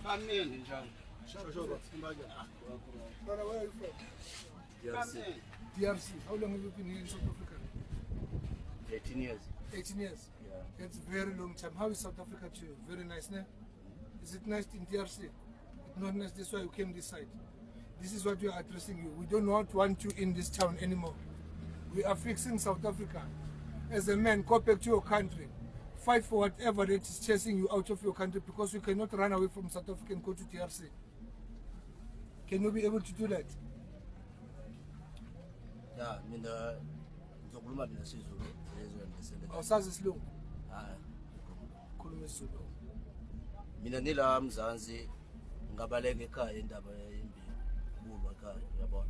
Come in, John. Sure. Brother, where are you from? Come in. DRC. How long have you been here in South Africa? 18 years. 18 years? Yeah. That's a very long time. How is South Africa to you? Very nice, ne? Is it nice in DRC? Not nice, that's why you came this side. This is what we are addressing you. We do not want you in this town anymore. We are fixing South Africa. As a man, go back to your country. Fight for whatever that is chasing you out of your country, because you cannot run away from South Africa and go to DRC. Can you be able to do that? Yeah, mina ngizokhuluma mina isiZulu ezweni Awusazi isilungu? hayi Khuluma isiZulu. mina nila Mzansi ngabaleka ekhaya indaba yimbi kubulwa ekhaya uyabona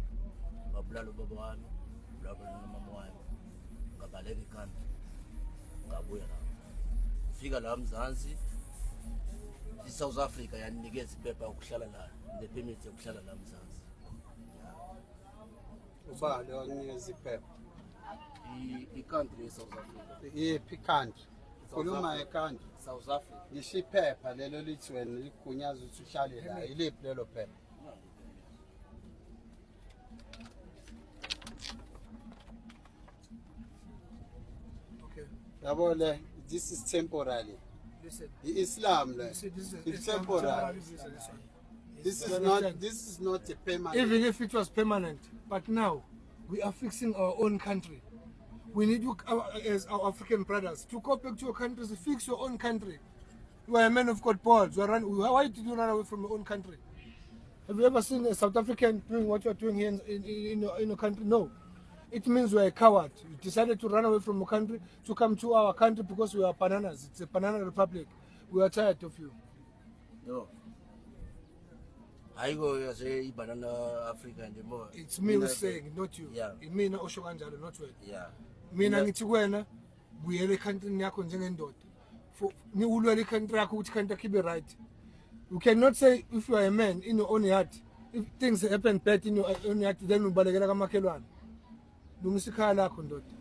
babulala ubaba wami babulala nomama wami ngabaleka ekhanda ngabuya la fika la Mzansi iSouth Africa yaninikeza iphepha ukuhlala la nepermit yokuhlala la Mzansi ubani wakunikeza iphepha i-country eSouth Africa yiphi country khuluma ecountry South Africa yisho iphepha lelo lithi wena ligunyaza ukuthi uhlale la iliphi lelo phepha Okay. yabo le this is temporary Listen. Islam le This is it's temporary this is not a permanent. Even if it was permanent, but now we are fixing our own country. We need you as our African brothers to go back to your countries, fix your own country. You are a man of God, Paul. Why did you run away from your own country? Have you ever seen a South African doing what you are doing here in your country? No. It means you are a coward. You decided to run away from your country to come to our country because we are bananas. It's a banana republic. We are tired of you. No. I go say banana Africa and more. It's me who's saying, not you. Yeah. It means not Oshoganjalo, not you. Yeah. Mina ngithi kwena buyele country yakho njengendoda. Ni ulwele country yakho ukuthi country kibe right. You cannot say if you are a man in your own heart, if things happen bad in your own heart, then ubalekela kamakhelwane. Lungisa ikhaya lakho ndoda.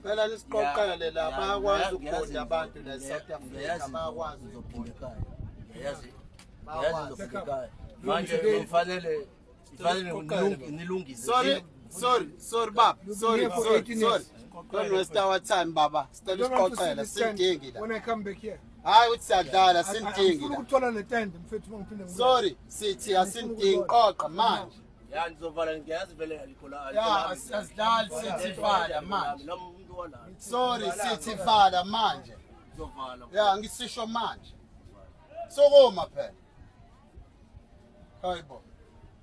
Phela lisiqoqele la bayakwazi ukuqonda abantu la South Africa bayakwazi ukuphinda ekhaya. Yazi. Yazi ukufika. Manje kufanele nilungise. Sorry baba. Sorry. Don't waste our time baba. Sicela isiqoqele sidingi la. When I come back here. Hayi uthi siyadlala sidingi Ufuna la. ukuthola netende mfethu mangiphinde Sorry sithi asindingi qoqa manje. Ya nizovala ngiyazi vele alikhola. Ya asidlali sithi vala manje. Umuntu wala. Sorry sithi vala manje. Nizovala. Ya ngisisho manje. Sokoma phela. Hayibo.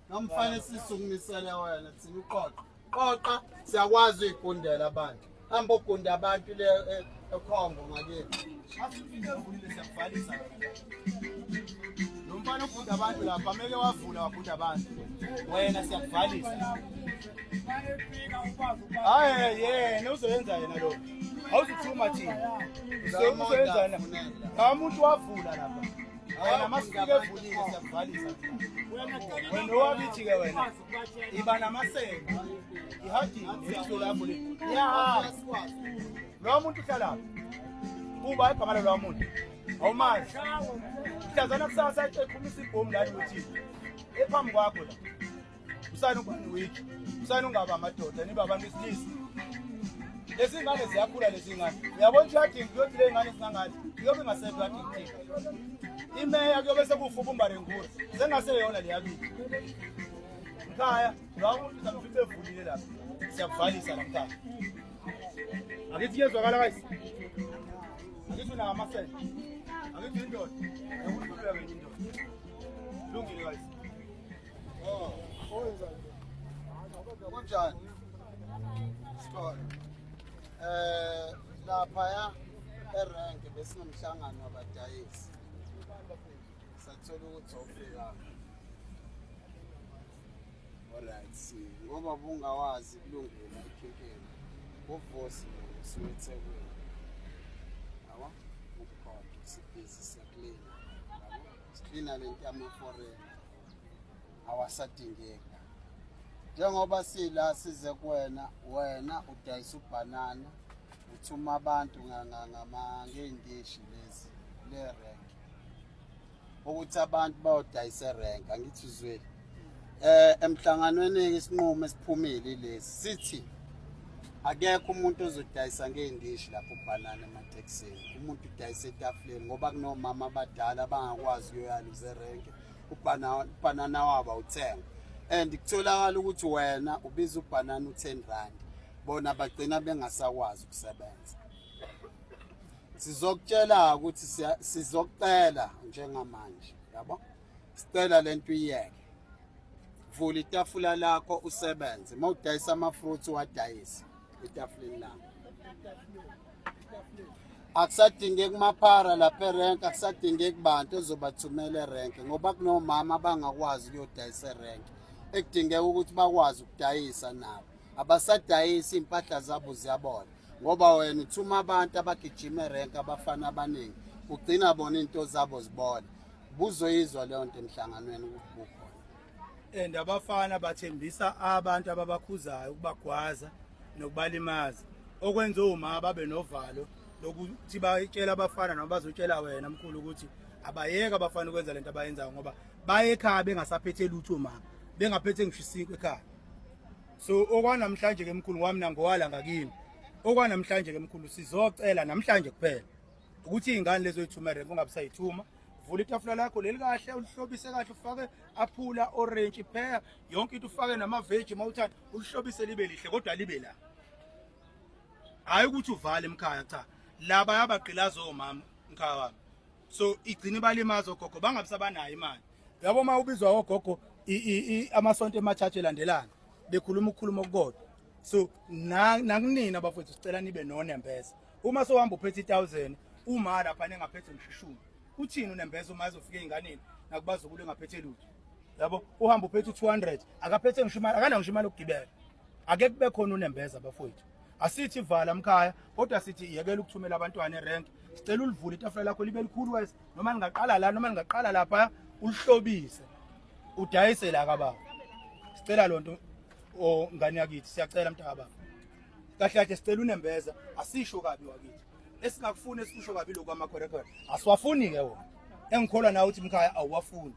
Namfanele sisukumisela wena thina uqoqa. Qoqa siyakwazi ukugundela abantu. Hamba ugunda abantu le ekhombo ngakini. Asifike evulile siyakuvalisa. Lo mfana ugunda abantu lapha ameke wavula wagunda abantu. Wena siyakuvalisa. Hayi yena uzoyenza yena lo. Awuzuthuma thina. Uzoyenza yena. Umuntu wavula lapha. Wena masifike evulile siyakuvalisa. Wena owabithi ke wena iba namasenga ihadi izwe lakho le ya lo muntu uhlala kuba igama lo muntu awumazi mhlazana kusasa eqhumisa ibhomu la uthi ephambi kwakho la usana ubani wiki usana ungaba amadoda niba abantu besilisa lesingane ziyakhula lesingane uyabona ukuthi ngiyothi le ngane singangani iyobe ngasekho kade ngithini imeya kuyobe sekufuba umbare ngura sengaseyona leyabithi mkhaya lo muntu samfice evulile lapha siyakuvalisa la mkhaya akithi yezwakala guys akithi una amasela akithi indoda ukukhulula ke indoda lungile guys Owenza kunjani? Sibona. Lapha ya erenke besinomhlangano wabadayisi. Sathola ukuthi awufika. Alright, ngoba bungawazi kulungile ikhinkeni. Uvosi uSwethekweni. Yabo? Ukukhona sibhizi siyaklina. Yabo? Siklina lento yama-foreign. Awasadingeka. Njengoba sila size kuwena, wena udayisa ubanana, uthuma abantu ngendishi lezi le rank. ukuthi abantu bayodayisa erenki angithi uzweli. Emhlanganweni isinqumo esiphumile lesi sithi akekho umuntu ozodayisa ngeendishi lapho ubhanana emateksini. Umuntu udayisa etafuleni ngoba kunomama abadala abangakwazi uyoyaluza erenki ubhanana wabo awuthenga. And kutholakala ukuthi wena ubiza ubhanana u10 rand. Bona bagcina bengasakwazi ukusebenza. Sizokutshela ukuthi sizocela njengamanje, yabo? Sicela lento iyeke. Vula itafula lakho usebenze. Mawudayisa amafruits wadayisa etafuleni lakho. Akusadingeki maphara lapha erenki, akusadingeki bantu ozobathumela erenki ngoba kunomama abangakwazi ukuyodayisa erenki. Ekudingeka ukuthi bakwazi ukudayisa nabo. Abasadayisa impahla zabo ziyabola ngoba wena uthuma abantu abagijima erenki abafana abaningi ugcina bona into zabo zibola. Buzoyizwa leyo nto emhlanganweni ukukhona. And abafana bathembisa abantu ababakhuzayo ukubagwaza nokubalimaza okwenza uma babe novalo lokuthi bayitshela abafana noma bazotshela wena mkhulu ukuthi abayeka abafana ukwenza lento abayenzayo ngoba baye ekhaya bengasaphethe lutho mama bengaphethe ngisho isinkwe ekhaya. So okwanamhlanje ke mkhulu wami nangowala ngakini okwanamhlanje ke mkhulu sizocela namhlanje kuphela ukuthi izingane lezo yithuma erenki ungabisayithuma. Vula itafula lakho leli kahle ulihlobise kahle ufake aphula orange pear yonke into ufake nama veggie mawuthanda ulihlobise libe lihle kodwa libe la. Hayi ukuthi uvale emkhaya cha. Laba yabagqilazo omama mkhaya wami. So igcina balimaza ogogo bangabisabanayo imali. Yabo uma ubizwa ogogo amasonto emachache elandelana bekhuluma ukukhuluma okukodwa. So nakunina bafowethu sicela nibe nonembeza. Uma sohamba uphethe 1000 uma lapha nengaphethe ngishishumi. Uthini unembeza uma ezofika einganeni nakubaza ukule ngaphethe lutho. Yabo uhamba uphethe 200 akaphethe ngisho imali akana ngisho imali yokugibela. Ake kube khona unembeza bafowethu. Asithi vala emkhaya kodwa sithi yekela ukuthumela abantwana erenki. Sicela ulivule itafula lakho libe likhulu wese noma ningaqala la noma ningaqala lapha ulihlobise. Udayise la kababa. Sicela lonto o ngani yakithi siyacela mntaka baba. Kahle kahle sicela unembeza asisho kabi wakithi. Esingakufuna esikusho kabi lokho amakhorekho. Asiwafuni ke wona. Engikholwa nawe uthi mkhaya awuwafuni.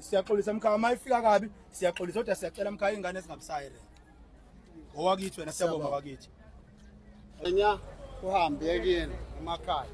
Siyaxolisa mkhaya mayifika kabi siyaxolisa kodwa siyacela mkhaya ingane ezingabisayi re. Owakithi wena siyabonga wakithi. Enya uhambe yekini emakhaya.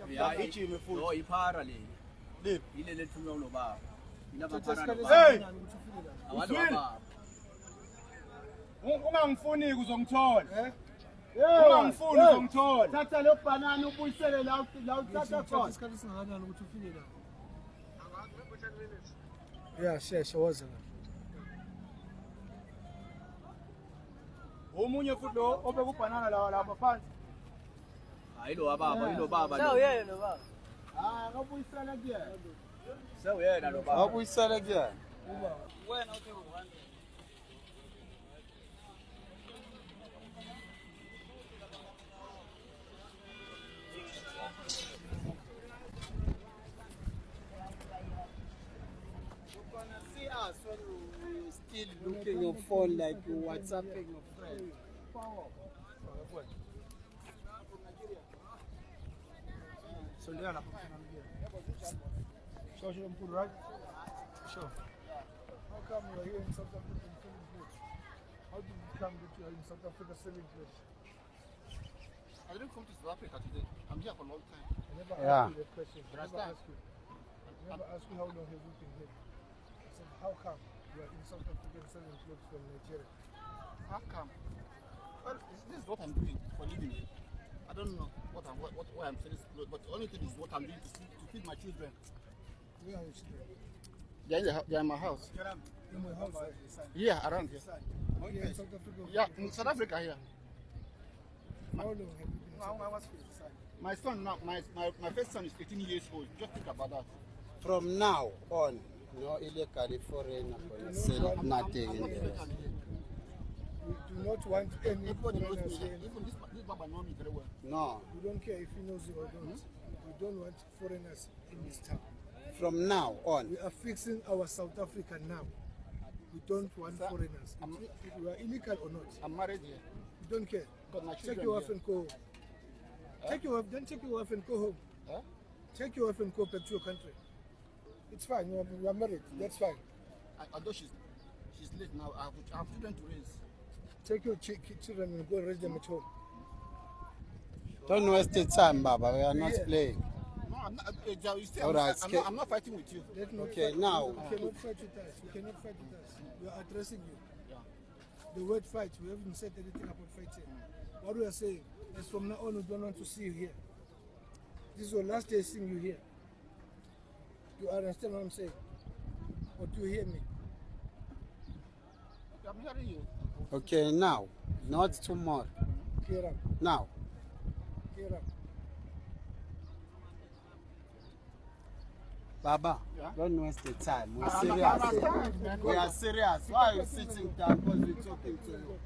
Ya ijime futhi. No iphara leli. Lephi? Ile lethunywa ulo baba. Mina baphara. Hey! Abantu baba. Ungangifuni uzongithola. Ungangifuni uzongithola. Thatha lo banana ubuyisele la uthatha khona. Isikhathi singakanani ukuthi ufike la? Yeah, sheshe woza. Omunye futhi lo obeka ubhanana lawa lapha phansi. Hayi lo baba, yilo baba lo. Sewuyena lo baba. Akabuyisele kuyena. Sewuyena lo baba. Akabuyisele kuyena. Wena uthi u1. See us when you still looking your phone like you WhatsApping your friend. So ndio lapha tunamjia. Sure mkulu right? Sure. How come you are here in South Africa selling clothes? How did you come that you are in South Africa selling clothes? I didn't come to South Africa today. I'm here for a long time. I never Yeah. asked you that question. I never asked you. I never asked you how long have you been here. I said, how come you are in South Africa selling clothes from Nigeria? How come? Well, this is what I'm doing for living. I don't know why I'm selling clothes, but the only thing is what I'm doing to feed my children. Where are your children? They're in my house. In my house. Yeah, around here. Here in South Africa. Yeah, in South Africa here. How long have you been in South Africa? My son now, my first son is 18 years old. Just think about that. From now on, no illegally foreigner gonna sell nothing in the rest. We do not want any Everybody knows foreigners me. here. Even this Baba knows me very well. No. We don't care if he knows you or don't. We don't want foreigners in this town. From now on, We are fixing our South Africa now. We don't want Sir, foreigners. If you are illegal or not, I'm married here. we don't care. Got my Take children your wife here. and go home. Take your wife, then take your wife and go home. Huh? Take your wife and go back to your country. It's fine. You are married. That's fine. Although she's late now, I have children to raise. Take your children and go raise them at home. don't waste the time, Baba. We are not Yeah. playing. No, I'm not. You see, All right, I'm not fighting with you. Let not Okay, fight. now- You cannot fight with us. You cannot fight with us. We are addressing you. Yeah. The word fight, we haven't said anything about fighting. What we are saying is from now on, we don't want to see you here. This is your last day seeing you here. You understand what I'm saying? Or do you hear me? I'm hearing you. Okay, now, not tomorrow. Clear up. Now, Clear up. Baba, Yeah? don't waste the time. We're I serious. understand, man. We are serious. Why are you sitting down? Because we're talking to you.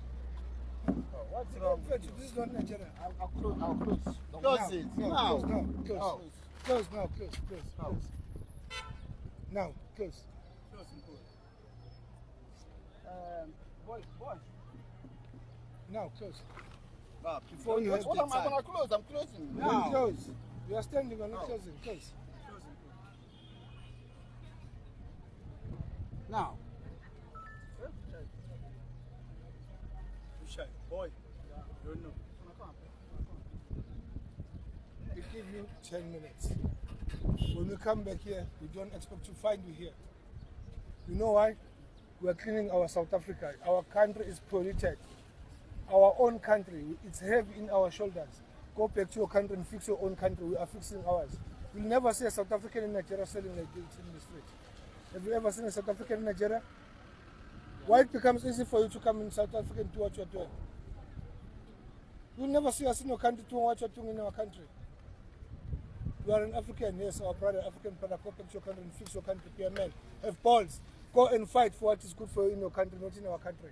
What's wrong? This is not Nigeria. I'll close. Don't Close Now, it. no, Now. close now. Close. Oh. Close now. Close. Close. Now, close. Boy. Now, close. Bob, Before you waste have the What am I time. gonna close? I'm closing. No. Don't close. You are standing, you are not closing. Close. Now, Boy, don't know. We give you 10 minutes. When we come back here, we don't expect to find you here. You know why? We are cleaning our South Africa. Our country is polluted. Our own country, it's heavy in our shoulders. Go back to your country and fix your own country. We are fixing ours. You'll never see a South African in Nigeria selling like this in the street. Have you ever seen a South African in Nigeria? Why it becomes easy for you to come in South Africa and do what you're doing? You'll never see us in your country doing what you're doing in our country. You are an African, yes, our brother, African brother. Go back to your country and fix your country. Be a man. Have balls. Go and fight for what is good for you in your country, not in our country.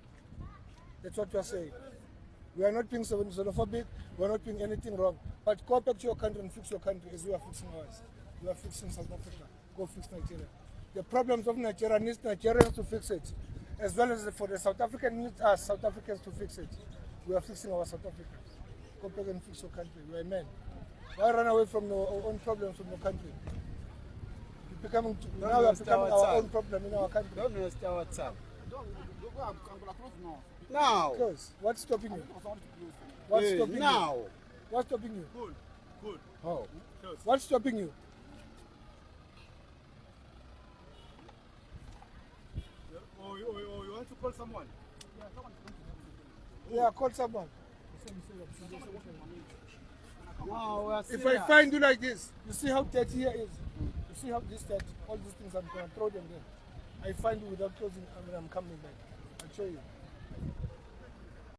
That's what we are saying. We are not being xenophobic. We are not doing anything wrong. But go back to your country and fix your country as we are fixing ours. We are fixing South Africa. Go fix Nigeria. The problems of Nigeria needs Nigerians to fix it. As well as for the South African needs us, South Africans to fix it. We are fixing our South Africa. Go back and fix your country. We are men. Why run away from our own problems from your country? Now we are becoming our own problem in our country. don't waste our time. I'm gonna close now. Now, Close. What's stopping you? I want to close. What's hey, stopping you? now. What's stopping you? Good. Oh, What's stopping you? Oh, you want to call someone? Yeah, call someone. no, we are If serious. I find you like this, you see how dirty here is. You see how this dirty, all these things, I'm gonna throw them there. I find you without closing, and I'm coming back. I'll show you.